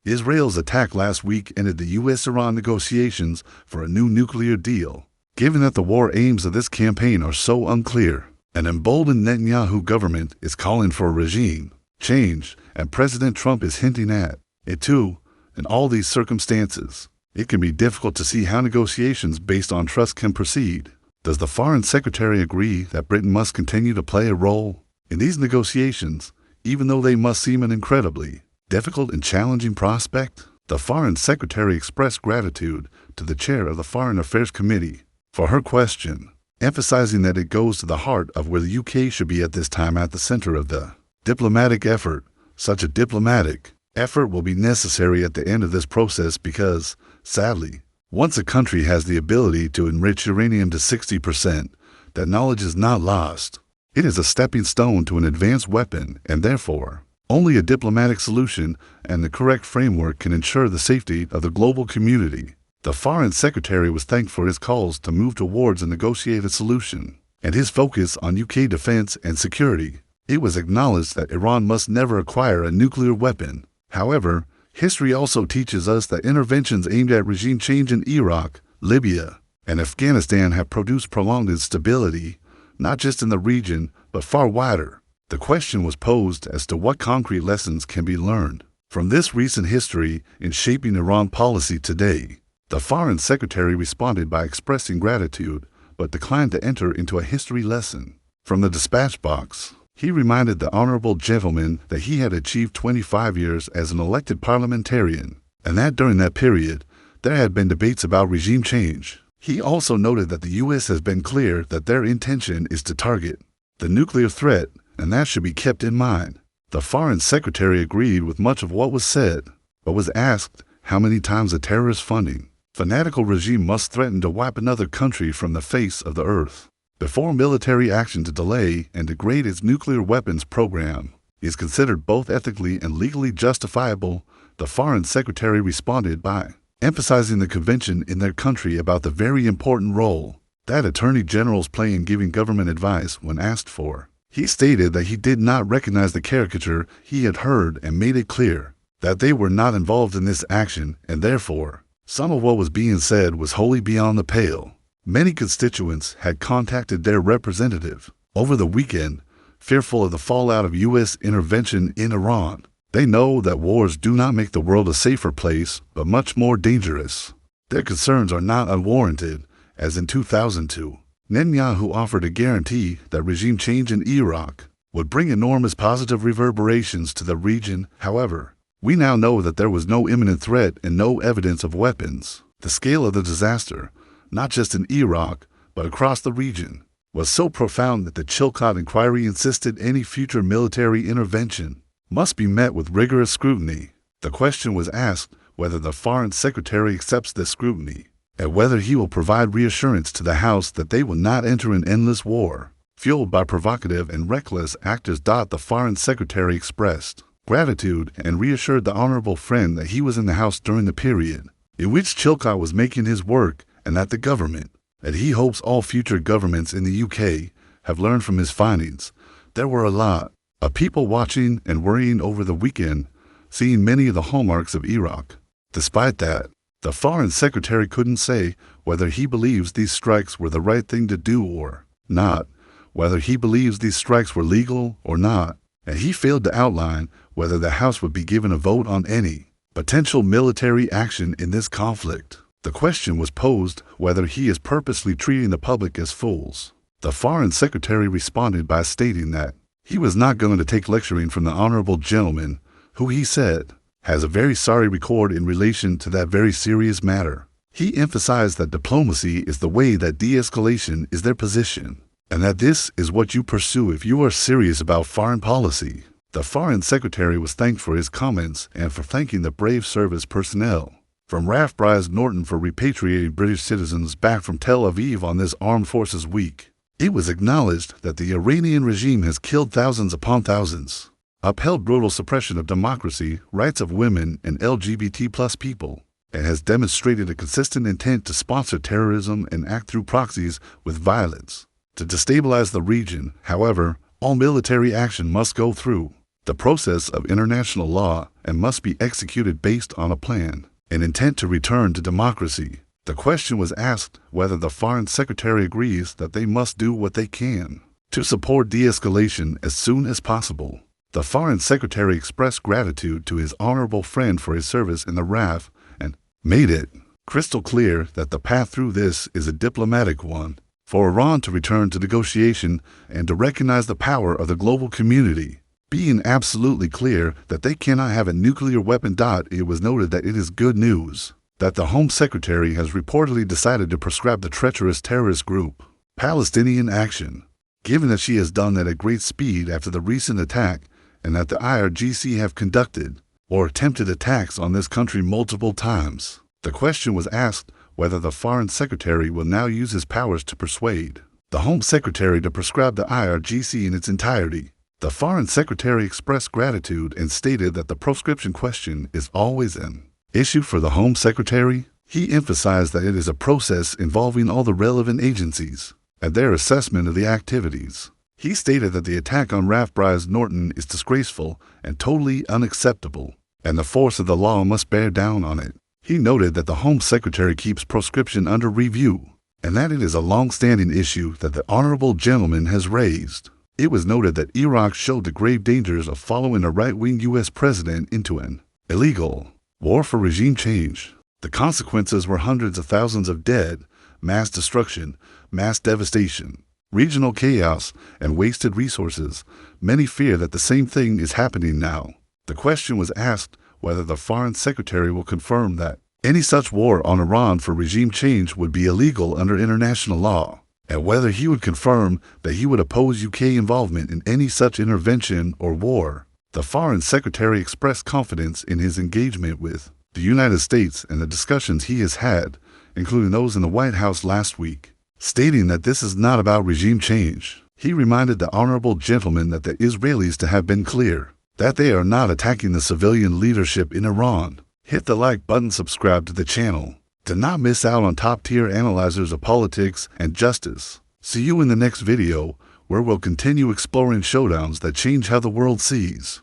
Israel's attack last week ended the U.S.-Iran negotiations for a new nuclear deal. Given that the war aims of this campaign are so unclear, an emboldened Netanyahu government is calling for a regime change, and President Trump is hinting at it too. In all these circumstances, it can be difficult to see how negotiations based on trust can proceed. Does the Foreign Secretary agree that Britain must continue to play a role in these negotiations, even though they must seem an incredibly difficult and challenging prospect? The Foreign Secretary expressed gratitude to the chair of the Foreign Affairs Committee for her question, emphasizing that it goes to the heart of where the UK should be at this time, at the center of the diplomatic effort. Such a diplomatic effort will be necessary at the end of this process because, sadly, once a country has the ability to enrich uranium to 60%, that knowledge is not lost. It is a stepping stone to an advanced weapon, and therefore, only a diplomatic solution and the correct framework can ensure the safety of the global community. The Foreign Secretary was thanked for his calls to move towards a negotiated solution and his focus on UK defense and security. It was acknowledged that Iran must never acquire a nuclear weapon. However, history also teaches us that interventions aimed at regime change in Iraq, Libya, and Afghanistan have produced prolonged instability, not just in the region, but far wider. The question was posed as to what concrete lessons can be learned from this recent history in shaping Iran policy today. The Foreign Secretary responded by expressing gratitude, but declined to enter into a history lesson. From the dispatch box, he reminded the honorable gentleman that he had achieved 25 years as an elected parliamentarian, and that during that period, there had been debates about regime change. He also noted that the U.S. has been clear that their intention is to target the nuclear threat, and that should be kept in mind. The Foreign Secretary agreed with much of what was said, but was asked how many times a terrorist funding fanatical regime must threaten to wipe another country from the face of the earth before military action to delay and degrade its nuclear weapons program is considered both ethically and legally justifiable. The Foreign Secretary responded by emphasizing the convention in their country about the very important role that attorney generals play in giving government advice when asked for. He stated that he did not recognize the caricature he had heard and made it clear that they were not involved in this action, and therefore, some of what was being said was wholly beyond the pale. Many constituents had contacted their representative over the weekend, fearful of the fallout of U.S. intervention in Iran. They know that wars do not make the world a safer place, but much more dangerous. Their concerns are not unwarranted, as in 2002. Netanyahu offered a guarantee that regime change in Iraq would bring enormous positive reverberations to the region. However, we now know that there was no imminent threat and no evidence of weapons. The scale of the disaster, not just in Iraq, but across the region, was so profound that the Chilcot inquiry insisted any future military intervention must be met with rigorous scrutiny. The question was asked whether the Foreign Secretary accepts this scrutiny, and whether he will provide reassurance to the House that they will not enter an endless war, fueled by provocative and reckless actors. The Foreign Secretary expressed gratitude and reassured the honorable friend that he was in the House during the period in which Chilcot was making his work, and that the government, that he hopes all future governments in the UK have learned from his findings. There were a lot of people watching and worrying over the weekend, seeing many of the hallmarks of Iraq. Despite that, the Foreign Secretary couldn't say whether he believes these strikes were the right thing to do or not, whether he believes these strikes were legal or not, and he failed to outline whether the House would be given a vote on any potential military action in this conflict. The question was posed whether he is purposely treating the public as fools. The Foreign Secretary responded by stating that he was not going to take lecturing from the honorable gentleman, who he said has a very sorry record in relation to that very serious matter. He emphasized that diplomacy is the way, that de-escalation is their position, and that this is what you pursue if you are serious about foreign policy. The Foreign Secretary was thanked for his comments and for thanking the brave service personnel from RAF Bryce Norton for repatriating British citizens back from Tel Aviv on this Armed Forces Week. It was acknowledged that the Iranian regime has killed thousands upon thousands, upheld brutal suppression of democracy, rights of women and LGBT+ people, and has demonstrated a consistent intent to sponsor terrorism and act through proxies with violence to destabilize the region. However, all military action must go through the process of international law and must be executed based on a plan, an intent to return to democracy. The question was asked whether the Foreign Secretary agrees that they must do what they can to support de-escalation as soon as possible. The Foreign Secretary expressed gratitude to his honorable friend for his service in the RAF and made it crystal clear that the path through this is a diplomatic one, for Iran to return to negotiation and to recognize the power of the global community. Being absolutely clear that they cannot have a nuclear weapon. It was noted that it is good news that the Home Secretary has reportedly decided to proscribe the treacherous terrorist group Palestinian Action, given that she has done that at great speed after the recent attack and that the IRGC have conducted or attempted attacks on this country multiple times. The question was asked whether the Foreign Secretary will now use his powers to persuade the Home Secretary to proscribe the IRGC in its entirety. The Foreign Secretary expressed gratitude and stated that the proscription question is always an issue for the Home Secretary. He emphasized that it is a process involving all the relevant agencies and their assessment of the activities. He stated that the attack on RAF Bryce Norton is disgraceful and totally unacceptable, and the force of the law must bear down on it. He noted that the Home Secretary keeps proscription under review, and that it is a long-standing issue that the honorable gentleman has raised. It was noted that Iraq showed the grave dangers of following a right-wing U.S. president into an illegal war for regime change. The consequences were hundreds of thousands of dead, mass destruction, mass devastation, regional chaos, and wasted resources. Many fear that the same thing is happening now. The question was asked whether the Foreign Secretary will confirm that any such war on Iran for regime change would be illegal under international law, and whether he would confirm that he would oppose UK involvement in any such intervention or war. The Foreign Secretary expressed confidence in his engagement with the United States and the discussions he has had, including those in the White House last week, stating that this is not about regime change. He reminded the honorable gentleman that the Israelis to have been clear that they are not attacking the civilian leadership in Iran. Hit the like button, subscribe to the channel to not miss out on top-tier analyzers of politics and justice. See you in the next video, where we'll continue exploring showdowns that change how the world sees.